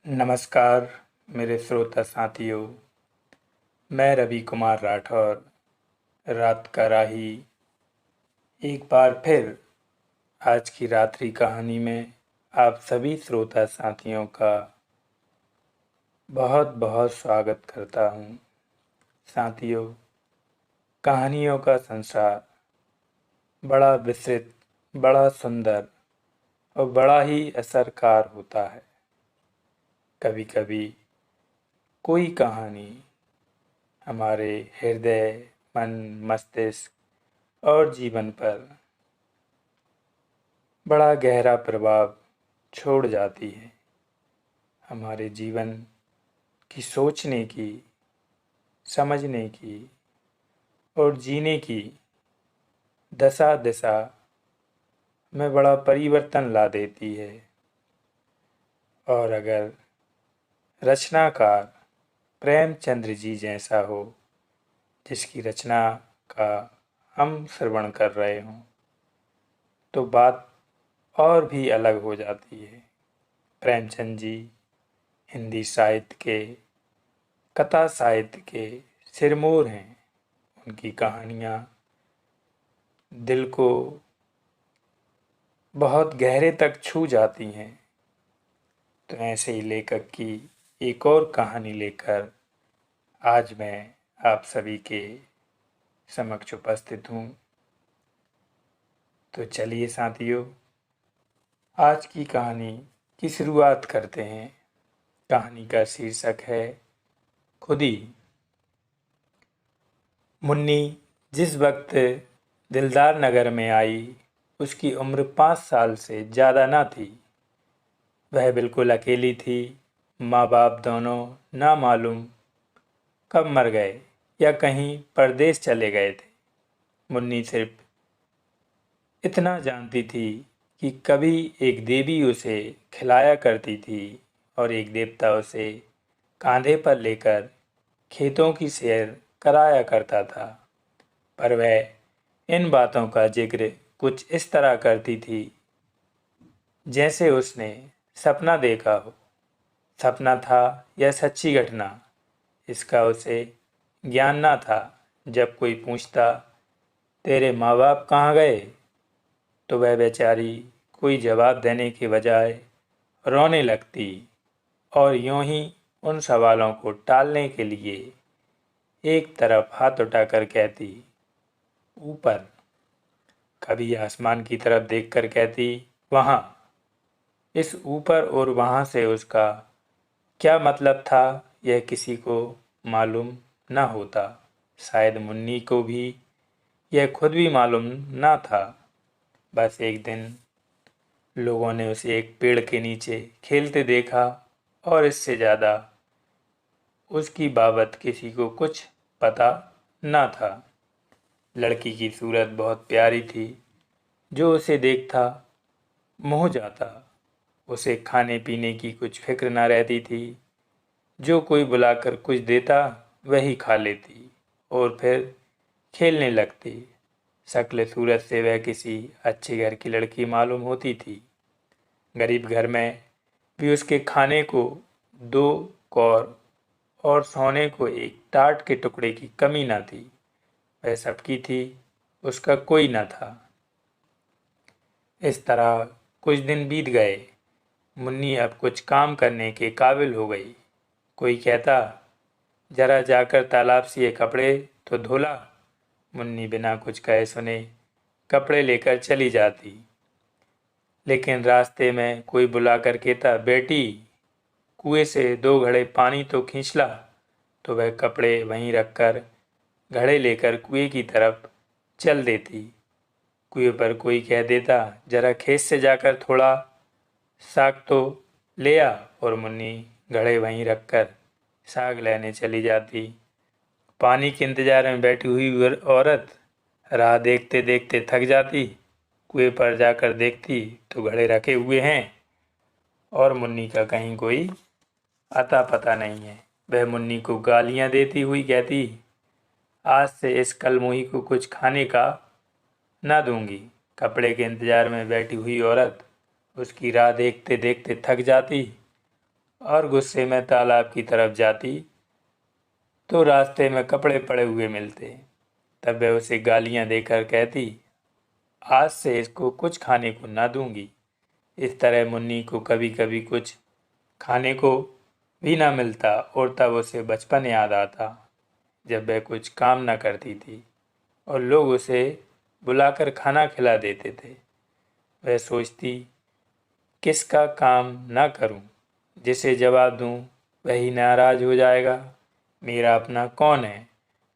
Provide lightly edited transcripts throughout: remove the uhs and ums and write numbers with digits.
नमस्कार मेरे श्रोता साथियों। मैं रवि कुमार राठौर, रात का राही, एक बार फिर आज की रात्रि कहानी में आप सभी श्रोता साथियों का बहुत बहुत स्वागत करता हूँ। साथियों, कहानियों का संसार बड़ा विस्तृत, बड़ा सुंदर और बड़ा ही असरकार होता है। कभी कभी कोई कहानी हमारे हृदय, मन, मस्तिष्क और जीवन पर बड़ा गहरा प्रभाव छोड़ जाती है। हमारे जीवन की सोचने की, समझने की और जीने की दशा दिशा में बड़ा परिवर्तन ला देती है। और अगर रचनाकार प्रेमचंद्र जी जैसा हो, जिसकी रचना का हम श्रवण कर रहे हों, तो बात और भी अलग हो जाती है। प्रेमचंद जी हिंदी साहित्य के, कथा साहित्य के सिरमौर हैं। उनकी कहानियाँ दिल को बहुत गहरे तक छू जाती हैं। तो ऐसे ही लेखक की एक और कहानी लेकर आज मैं आप सभी के समक्ष उपस्थित हूँ। तो चलिए साथियों, आज की कहानी की शुरुआत करते हैं। कहानी का शीर्षक है खुदी। मुन्नी जिस वक्त दिलदार नगर में आई, उसकी उम्र 5 साल से ज़्यादा न थी। वह बिल्कुल अकेली थी। माँ बाप दोनों ना मालूम कब मर गए या कहीं परदेश चले गए थे। मुन्नी सिर्फ इतना जानती थी कि कभी एक देवी उसे खिलाया करती थी और एक देवता उसे कांधे पर लेकर खेतों की सैर कराया करता था। पर वह इन बातों का जिक्र कुछ इस तरह करती थी जैसे उसने सपना देखा हो। सपना था या सच्ची घटना, इसका उसे ज्ञान न था। जब कोई पूछता, तेरे माँ बाप कहाँ गए, तो वह बेचारी कोई जवाब देने के बजाय रोने लगती और यूं ही उन सवालों को टालने के लिए एक तरफ हाथ उठाकर कहती, ऊपर। कभी आसमान की तरफ देखकर कहती, वहाँ। इस ऊपर और वहाँ से उसका क्या मतलब था, यह किसी को मालूम न होता। शायद मुन्नी को भी यह खुद भी मालूम न था। बस एक दिन लोगों ने उसे एक पेड़ के नीचे खेलते देखा और इससे ज़्यादा उसकी बाबत किसी को कुछ पता न था। लड़की की सूरत बहुत प्यारी थी। जो उसे देखता मोह जाता। उसे खाने पीने की कुछ फिक्र न रहती थी। जो कोई बुलाकर कुछ देता वही खा लेती और फिर खेलने लगती। शक्ल सूरत से वह किसी अच्छे घर की लड़की मालूम होती थी। गरीब घर में भी उसके खाने को 2 कौर और सोने को एक टाट के टुकड़े की कमी न थी। वह सबकी थी, उसका कोई न था। इस तरह कुछ दिन बीत गए। मुन्नी अब कुछ काम करने के काबिल हो गई। कोई कहता, जरा जाकर तालाब से ये कपड़े तो धोला। मुन्नी बिना कुछ कहे सुने कपड़े लेकर चली जाती। लेकिन रास्ते में कोई बुलाकर कहता, बेटी, कुएं से 2 घड़े पानी तो खींच ला। तो वह कपड़े वहीं रखकर घड़े लेकर कुएं की तरफ चल देती। कुएं पर कोई कह देता, जरा खेत से जाकर थोड़ा साग तो ले आ, और मुन्नी घड़े वहीं रखकर साग लेने चली जाती। पानी के इंतजार में बैठी हुई औरत राह देखते देखते थक जाती। कुएं पर जाकर देखती तो घड़े रखे हुए हैं और मुन्नी का कहीं कोई अता पता नहीं है। वह मुन्नी को गालियां देती हुई कहती, आज से इस कलमुही को कुछ खाने का न दूंगी। कपड़े के इंतजार में बैठी हुई औरत उसकी राह देखते देखते थक जाती और गुस्से में तालाब की तरफ जाती तो रास्ते में कपड़े पड़े हुए मिलते। तब वह उसे गालियां देकर कहती, आज से इसको कुछ खाने को ना दूंगी। इस तरह मुन्नी को कभी कभी कुछ खाने को भी ना मिलता और तब उसे बचपन याद आता जब वह कुछ काम ना करती थी और लोग उसे बुलाकर खाना खिला देते थे। वह सोचती, किसका काम ना करूं, जिसे जवाब दूं वही नाराज हो जाएगा। मेरा अपना कौन है,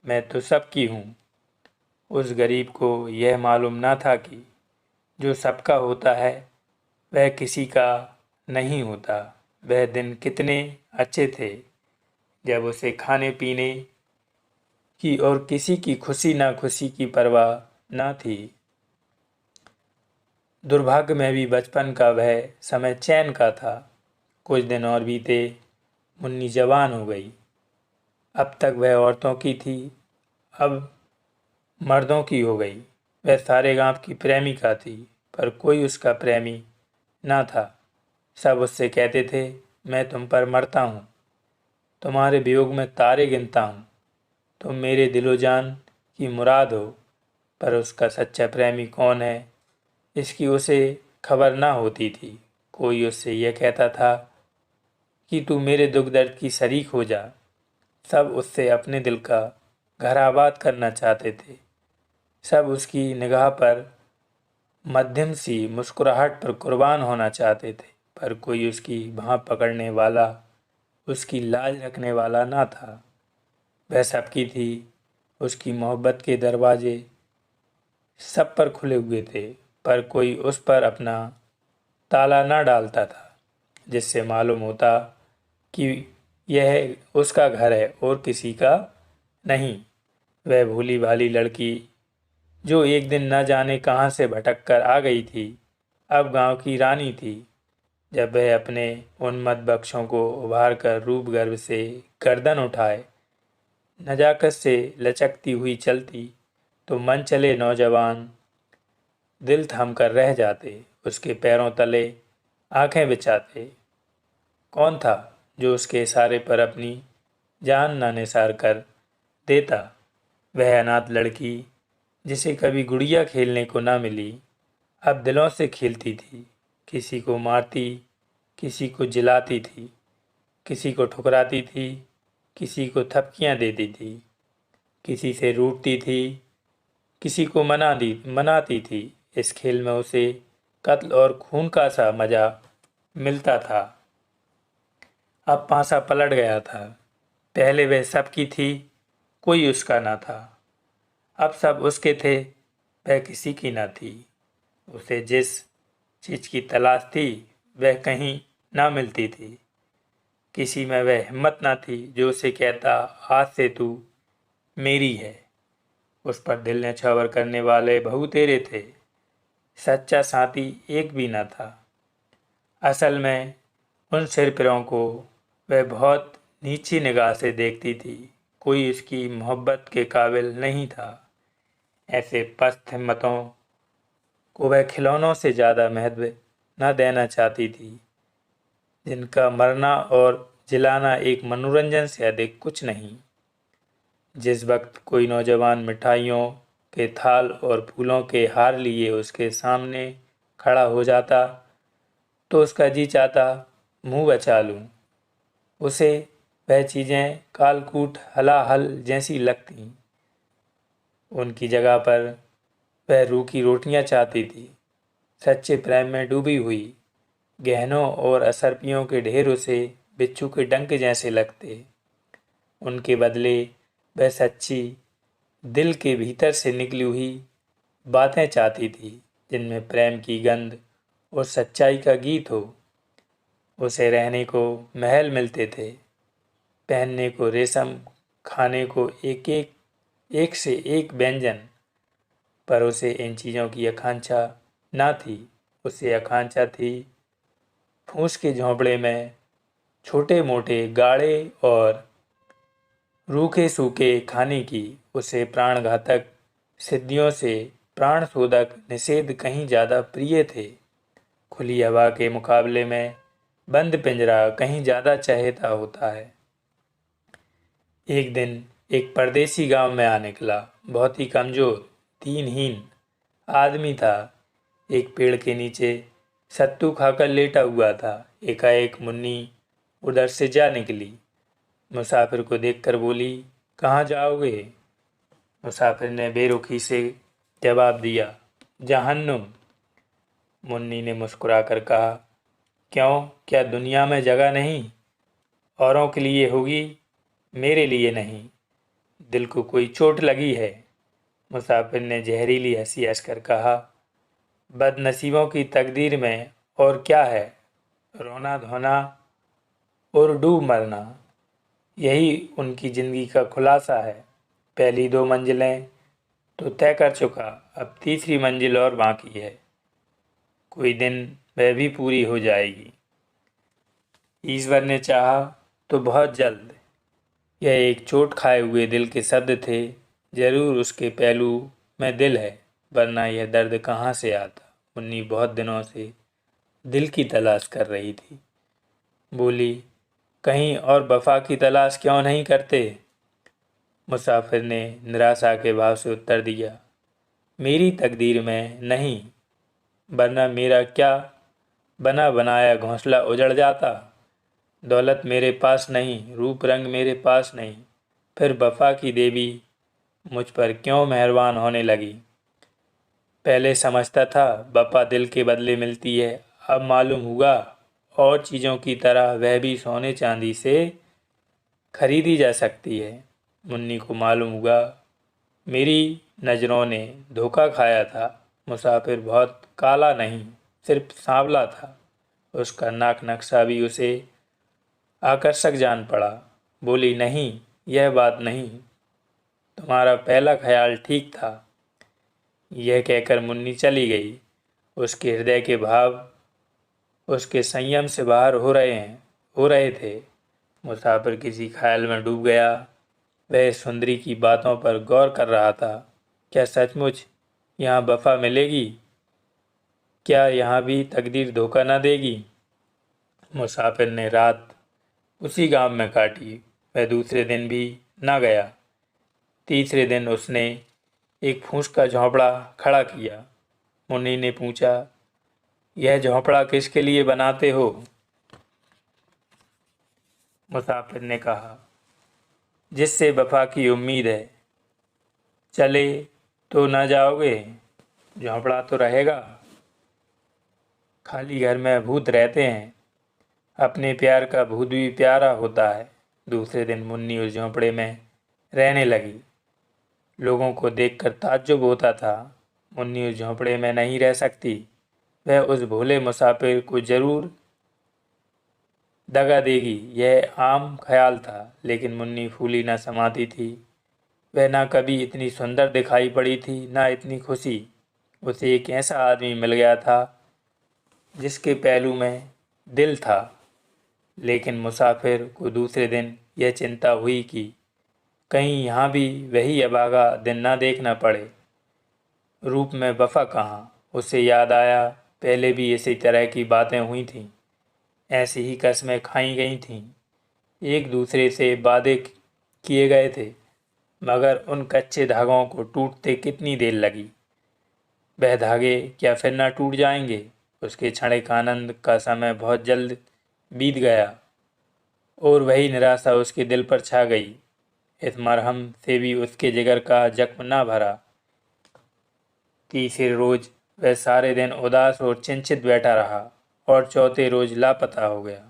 मैं तो सबकी हूँ। उस गरीब को यह मालूम ना था कि जो सबका होता है वह किसी का नहीं होता। वह दिन कितने अच्छे थे जब उसे खाने पीने की और किसी की खुशी ना खुशी की परवाह ना थी। दुर्भाग्य में भी बचपन का वह समय चैन का था। कुछ दिन और बीते, मुन्नी जवान हो गई। अब तक वह औरतों की थी, अब मर्दों की हो गई। वह सारे गांव की प्रेमिका थी, पर कोई उसका प्रेमी ना था। सब उससे कहते थे, मैं तुम पर मरता हूँ, तुम्हारे वियोग में तारे गिनता हूँ, तुम मेरे दिलो जान की मुराद हो। पर उसका सच्चा प्रेमी कौन है, इसकी उसे खबर ना होती थी। कोई उससे यह कहता था कि तू मेरे दुख दर्द की शरीक हो जा। सब उससे अपने दिल का घर आबाद करना चाहते थे। सब उसकी निगाह पर मध्यम सी मुस्कुराहट पर कुर्बान होना चाहते थे, पर कोई उसकी बाँह पकड़ने वाला, उसकी लाज रखने वाला ना था। वह सबकी थी, उसकी मोहब्बत के दरवाजे सब पर खुले हुए थे, पर कोई उस पर अपना ताला ना डालता था, जिससे मालूम होता कि यह उसका घर है और किसी का नहीं। वह भोली भाली लड़की जो एक दिन न जाने कहाँ से भटक कर आ गई थी, अब गांव की रानी थी। जब वह अपने उन्मत्त बख्शों को उभार कर रूप गर्व से गर्दन उठाए नजाकत से लचकती हुई चलती तो मन चले नौजवान दिल थम कर रह जाते, उसके पैरों तले आंखें बिछाते। कौन था जो उसके इशारे पर अपनी जान ना निसार कर देता। वह अनाथ लड़की जिसे कभी गुड़िया खेलने को ना मिली, अब दिलों से खेलती थी। किसी को मारती, किसी को जिलाती थी, किसी को ठुकराती थी, किसी को थपकियां देती थी, किसी से रूठती थी, किसी को मनाती थी। इस खेल में उसे कत्ल और खून का सा मजा मिलता था। अब पासा पलट गया था। पहले वह सबकी थी, कोई उसका ना था। अब सब उसके थे, वह किसी की ना थी। उसे जिस चीज़ की तलाश थी वह कहीं ना मिलती थी। किसी में वह हिम्मत ना थी जो उसे कहता, आज से तू मेरी है। उस पर दिल न्यौछावर करने वाले बहु तेरे थे, सच्चा साथी एक भी न था। असल में उन सिरफिरों को वह बहुत नीची निगाह से देखती थी। कोई उसकी मोहब्बत के काबिल नहीं था। ऐसे पस्त हिम्मतों को वह खिलौनों से ज़्यादा महत्व न देना चाहती थी, जिनका मरना और जिलाना एक मनोरंजन से अधिक कुछ नहीं। जिस वक्त कोई नौजवान मिठाइयों के थाल और फूलों के हार लिए उसके सामने खड़ा हो जाता तो उसका जी चाहता मुंह बचा लूं। उसे वह चीज़ें कालकूट हलाहल जैसी लगतीं। उनकी जगह पर वह रूखी रोटियां चाहती थी, सच्चे प्रेम में डूबी हुई। गहनों और असरपियों के ढेर उसे बिच्छू के डंक जैसे लगते। उनके बदले वह सच्ची दिल के भीतर से निकली हुई बातें चाहती थी, जिनमें प्रेम की गंध और सच्चाई का गीत हो। उसे रहने को महल मिलते थे, पहनने को रेशम, खाने को एक से एक व्यंजन, पर उसे इन चीज़ों की आकांक्षा ना थी। उसे आकांक्षा थी फूस के झोंपड़े में छोटे मोटे गाढ़े और रूखे सूखे खाने की। उसे प्राणघातक सिद्धियों से प्राणशोधक निषेध कहीं ज़्यादा प्रिय थे। खुली हवा के मुकाबले में बंद पिंजरा कहीं ज़्यादा चहेता होता है। एक दिन एक परदेसी गांव में आ निकला। बहुत ही कमज़ोर, दीनहीन आदमी था। एक पेड़ के नीचे सत्तू खाकर लेटा हुआ था। एकाएक मुन्नी उधर से जा निकली। मुसाफिर को देखकर बोली, कहाँ जाओगे? मुसाफिर ने बेरुखी से जवाब दिया, जहन्नुम। मुन्नी ने मुस्कुराकर कहा, क्यों, क्या दुनिया में जगह नहीं? औरों के लिए होगी, मेरे लिए नहीं। दिल को कोई चोट लगी है? मुसाफिर ने जहरीली हंसी हंसकर कहा, बदनसीबों की तकदीर में और क्या है, रोना धोना और डूब मरना, यही उनकी ज़िंदगी का खुलासा है। पहली 2 मंजिलें तो तय कर चुका, अब तीसरी मंजिल और बाकी है। कोई दिन वह भी पूरी हो जाएगी। ईश्वर ने चाहा तो बहुत जल्द। यह एक चोट खाए हुए दिल के शब्द थे। जरूर उसके पहलू में दिल है, वरना यह दर्द कहाँ से आता। मुन्नी बहुत दिनों से दिल की तलाश कर रही थी। बोली, कहीं और वफा की तलाश क्यों नहीं करते? मुसाफिर ने निराशा के भाव से उत्तर दिया, मेरी तकदीर में नहीं, वरना मेरा क्या बना बनाया घोंसला उजड़ जाता। दौलत मेरे पास नहीं, रूप रंग मेरे पास नहीं, फिर वफा की देवी मुझ पर क्यों मेहरबान होने लगी। पहले समझता था वफा दिल के बदले मिलती है, अब मालूम हुआ और चीज़ों की तरह वह भी सोने चांदी से खरीदी जा सकती है। मुन्नी को मालूम हुआ मेरी नज़रों ने धोखा खाया था। मुसाफिर बहुत काला नहीं, सिर्फ सांवला था। उसका नाक नक्शा भी उसे आकर्षक जान पड़ा। बोली, नहीं, यह बात नहीं, तुम्हारा पहला ख्याल ठीक था। यह कहकर मुन्नी चली गई। उसके हृदय के भाव उसके संयम से बाहर हो रहे थे। मुसाफिर किसी ख्याल में डूब गया। वह सुंदरी की बातों पर गौर कर रहा था। क्या सचमुच यहाँ वफा मिलेगी? क्या यहाँ भी तकदीर धोखा न देगी? मुसाफिर ने रात उसी गांव में काटी। वह दूसरे दिन भी न गया। तीसरे दिन उसने एक फूस का झोंपड़ा खड़ा किया। मुन्नी ने पूछा, यह झोंपड़ा किसके लिए बनाते हो? मुसाफिर ने कहा, जिससे वफा की उम्मीद है। चले तो न जाओगे? झोंपड़ा तो रहेगा। खाली घर में भूत रहते हैं, अपने प्यार का भूत भी प्यारा होता है। दूसरे दिन मुन्नी उस झोंपड़े में रहने लगी। लोगों को देखकर ताज्जुब होता था। मुन्नी उस झोंपड़े में नहीं रह सकती। वह उस भोले मुसाफिर को जरूर दगा देगी, यह आम ख्याल था। लेकिन मुन्नी फूली न समाती थी। वह ना कभी इतनी सुंदर दिखाई पड़ी थी, ना इतनी खुशी। उसे एक ऐसा आदमी मिल गया था जिसके पहलू में दिल था। लेकिन मुसाफिर को दूसरे दिन यह चिंता हुई कि कहीं यहाँ भी वही अभागा दिन ना देखना पड़े। रूप में वफा कहाँ? उसे याद आया, पहले भी इसी तरह की बातें हुई थीं। ऐसी ही कस्में खाई गई थीं। एक दूसरे से वादे किए गए थे, मगर उन कच्चे धागों को टूटते कितनी देर लगी। वह धागे क्या फिर न टूट जाएंगे? उसके क्षणिक आनंद का समय बहुत जल्द बीत गया और वही निराशा उसके दिल पर छा गई। इस मरहम से भी उसके जिगर का जख्म न भरा। तीसरे रोज वह सारे दिन उदास और चिंतित बैठा रहा और चौथे रोज लापता हो गया।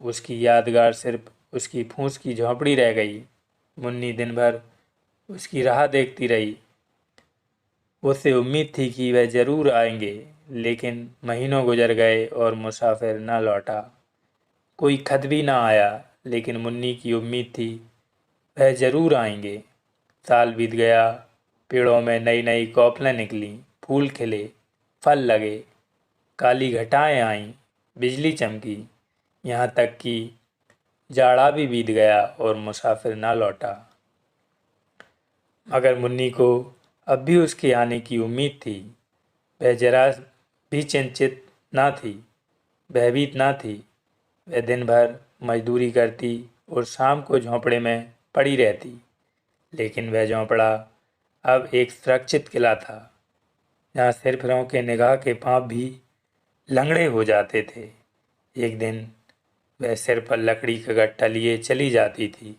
उसकी यादगार सिर्फ उसकी फूस की झोंपड़ी रह गई। मुन्नी दिन भर उसकी राह देखती रही। उसे उम्मीद थी कि वह जरूर आएंगे, लेकिन महीनों गुजर गए और मुसाफिर न लौटा। कोई खत भी न आया, लेकिन मुन्नी की उम्मीद थी वह जरूर आएंगे। साल बीत गया। पेड़ों में नई नई कौपलें निकलीं, फूल खिले, फल लगे, काली घटाएं आईं, बिजली चमकी, यहाँ तक कि जाड़ा भी बीत गया और मुसाफिर ना लौटा। मगर मुन्नी को अब भी उसके आने की उम्मीद थी। वह जरा भी चिंतित ना थी, भयभीत ना थी। वह दिन भर मजदूरी करती और शाम को झोंपड़े में पड़ी रहती, लेकिन वह झोंपड़ा अब एक सुरक्षित किला था जहाँ सिरफिरों के निगाह के पाँव भी लंगड़े हो जाते थे। एक दिन वह सिर पर लकड़ी का गट्ठा लिए चली जाती थी।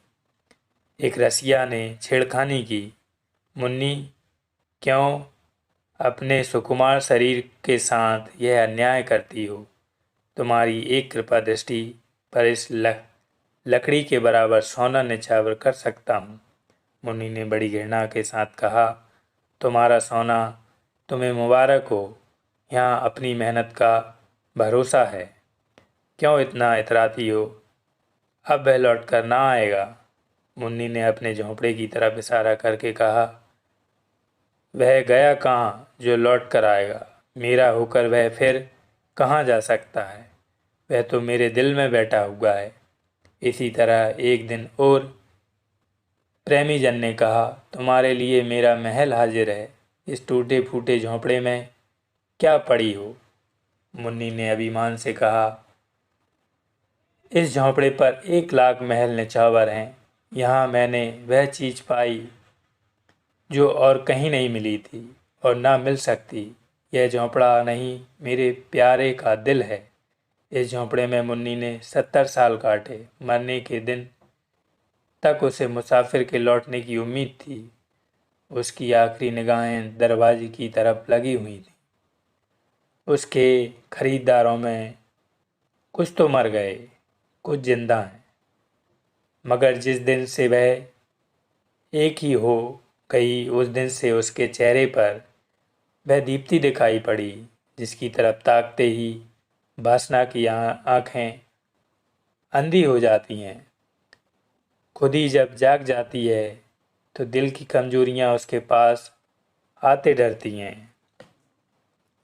एक रसिया ने छेड़खानी की, मुन्नी, क्यों अपने सुकुमार शरीर के साथ यह अन्याय करती हो? तुम्हारी एक कृपा दृष्टि पर इस लकड़ी के बराबर सोना निछावर कर सकता हूँ। मुन्नी ने बड़ी घृणा के साथ कहा, तुम्हारा सोना तुम्हें मुबारक हो, यहाँ अपनी मेहनत का भरोसा है। क्यों इतना इतराती हो? अब वह लौट कर ना आएगा। मुन्नी ने अपने झोंपड़े की तरफ इशारा करके कहा, वह गया कहाँ जो लौट कर आएगा? मेरा होकर वह फिर कहाँ जा सकता है? वह तो मेरे दिल में बैठा हुआ है। इसी तरह एक दिन और प्रेमीजन ने कहा, तुम्हारे लिए मेरा महल हाजिर है, इस टूटे फूटे झोंपड़े में क्या पड़ी हो? मुन्नी ने अभिमान से कहा, इस झोंपड़े पर 1,00,000 महल निछावर हैं। यहाँ मैंने वह चीज़ पाई जो और कहीं नहीं मिली थी और ना मिल सकती। यह झोंपड़ा नहीं, मेरे प्यारे का दिल है। इस झोंपड़े में मुन्नी ने 70 साल काटे। मरने के दिन तक उसे मुसाफिर के लौटने की उम्मीद थी। उसकी आखिरी निगाहें दरवाजे की तरफ लगी हुई थी। उसके खरीदारों में कुछ तो मर गए, कुछ जिंदा हैं, मगर जिस दिन से वह एक ही हो गई, उस दिन से उसके चेहरे पर वह दीप्ति दिखाई पड़ी जिसकी तरफ ताकते ही वासना की आंखें अंधी हो जाती हैं। खुद ही जब जाग जाती है तो दिल की कमजोरियां उसके पास आते डरती हैं।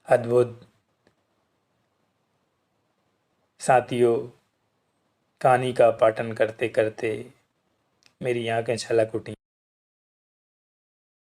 अद्भुत साथियों, कहानी का पाठन करते करते मेरी आंखें छलक उठी।